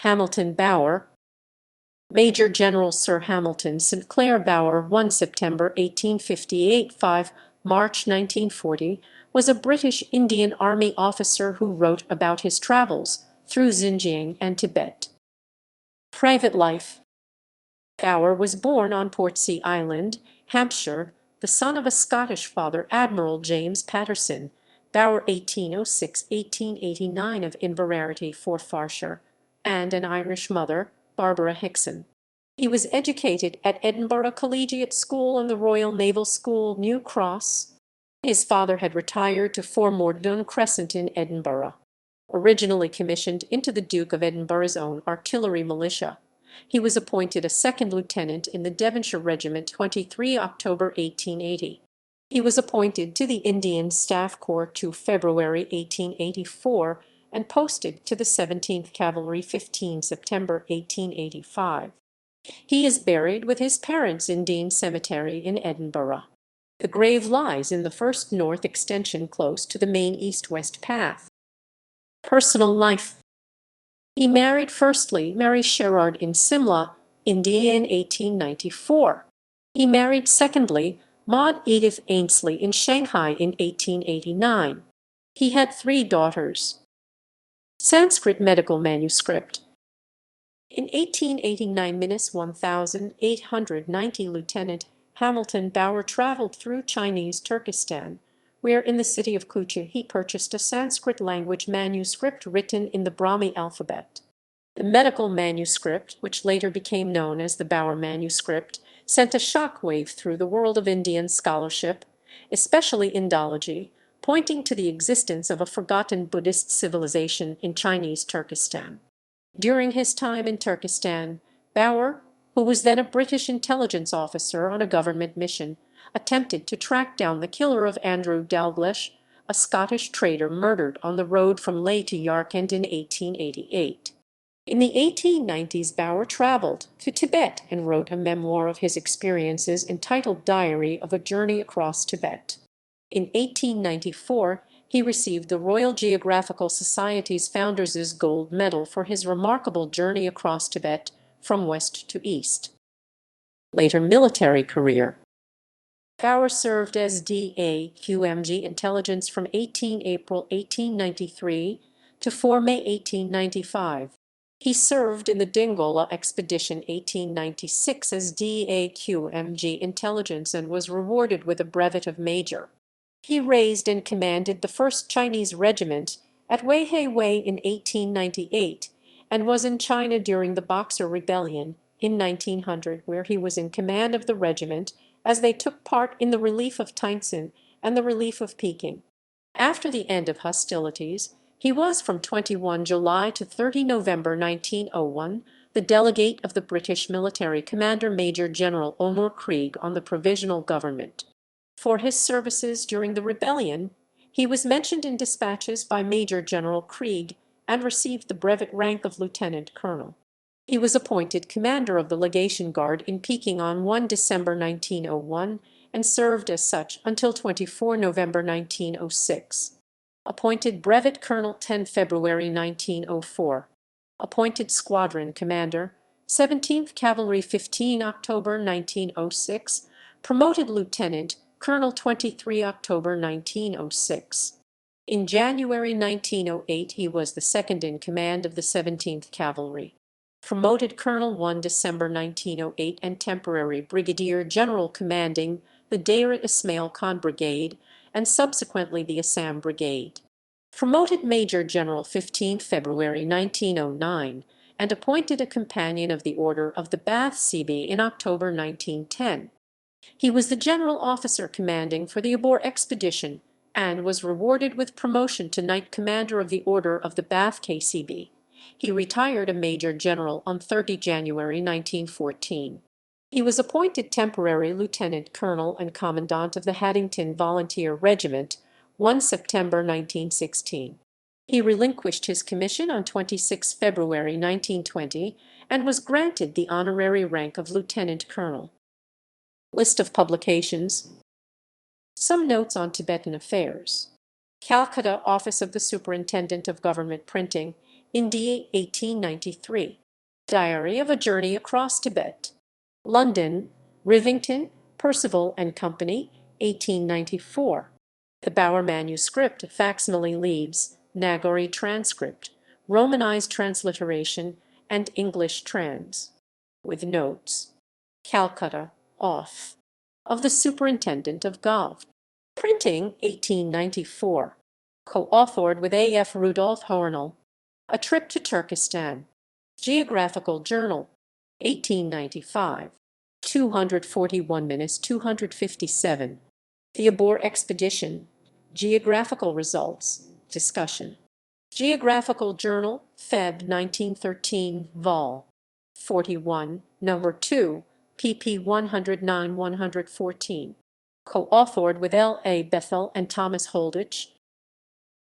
Hamilton Bower. Major General Sir Hamilton St. Clair Bower, 1 September 1858 – 5 March 1940, was a British Indian Army officer who wrote about his travels through Xinjiang and Tibet. Private life. Bower was born on Portsea Island, Hampshire, the son of a Scottish father, Admiral James Patterson Bower (1806–1889) of Inverarity, Forfarshire, and an Irish mother, Barbara Hickson. He was educated at Edinburgh Collegiate School and the Royal Naval School, New Cross. His father had retired to Formordun Crescent in Edinburgh. Originally commissioned into the Duke of Edinburgh's own artillery militia, he was appointed a second lieutenant in the Devonshire Regiment 23 October 1880. He was appointed to the Indian Staff Corps 2 February 1884 and posted to the 17th Cavalry 15 September 1885. He is buried with his parents in Dean Cemetery in Edinburgh. The grave lies in the First North Extension close to the main east-west path. Personal life. He married firstly Mary Sherard in Simla, India in 1894. He married secondly Maud Edith Ainslie in Shanghai in 1889. He had 3 daughters. Sanskrit medical manuscript. In 1889–1890, Lieutenant Hamilton Bower traveled through Chinese Turkestan, where in the city of Kucha he purchased a Sanskrit language manuscript written in the Brahmi alphabet. The medical manuscript, which later became known as the Bower manuscript, sent a shock-wave through the world of Indian scholarship, especially Indology, pointing to the existence of a forgotten Buddhist civilization in Chinese Turkestan. During his time in Turkestan, Bower, who was then a British intelligence officer on a government mission, attempted to track down the killer of Andrew Dalgleish, a Scottish trader murdered on the road from Leh to Yarkand in 1888. In the 1890s, Bower traveled to Tibet and wrote a memoir of his experiences entitled Diary of a Journey Across Tibet. In 1894, he received the Royal Geographical Society's Founders' Gold Medal for his remarkable journey across Tibet from west to east. Later military career. Bower served as DA-QMG Intelligence from 18 April 1893 to 4 May 1895. He served in the Dingola Expedition 1896 as DA-QMG Intelligence and was rewarded with a brevet of major. He raised and commanded the 1st Chinese Regiment at Weihai Wei in 1898 and was in China during the Boxer Rebellion in 1900, where he was in command of the regiment as they took part in the relief of Tientsin and the relief of Peking. After the end of hostilities, he was from 21 July to 30 November 1901 the delegate of the British military commander Major General Omar Krieg on the Provisional Government. For his services during the rebellion, he was mentioned in dispatches by Major General Krieg and received the brevet rank of lieutenant colonel. He was appointed commander of the Legation Guard in Peking on 1 December 1901 and served as such until 24 November 1906. Appointed brevet colonel 10 February 1904. Appointed squadron commander, 17th Cavalry 15 October 1906. Promoted lieutenant colonel 23 October 1906. In January 1908 he was the second in command of the 17th Cavalry. Promoted colonel 1 December 1908 and temporary brigadier general commanding the Deir Ismail Khan Brigade and subsequently the Assam Brigade. Promoted major general 15 February 1909 and appointed a companion of the Order of the Bath Seaby in October 1910. He was the general officer commanding for the Abor expedition and was rewarded with promotion to Knight Commander of the Order of the Bath KCB. He retired a major general on 30 January 1914. He was appointed temporary lieutenant colonel and commandant of the Haddington Volunteer Regiment 1 September 1916. He relinquished his commission on 26 February 1920 and was granted the honorary rank of lieutenant colonel. List of publications. Some notes on Tibetan affairs. Calcutta Office of the Superintendent of Government Printing, India, 1893. Diary of a Journey Across Tibet. London, Rivington, Percival and Company, 1894. The Bower Manuscript, Facsimile Leaves, Nagori Transcript, Romanized Transliteration, and English Trans. With Notes. Calcutta, Off. Of the Superintendent of Gov. Printing, 1894. Co-authored with A. F. Rudolf Hornell. A Trip to Turkestan. Geographical Journal, 1895. 241-257. The Abor Expedition. Geographical Results. Discussion. Geographical Journal, Feb. 1913, Vol. 41, Number 2, pp. 109-114. Co-authored with L. A. Bethel and Thomas Holditch.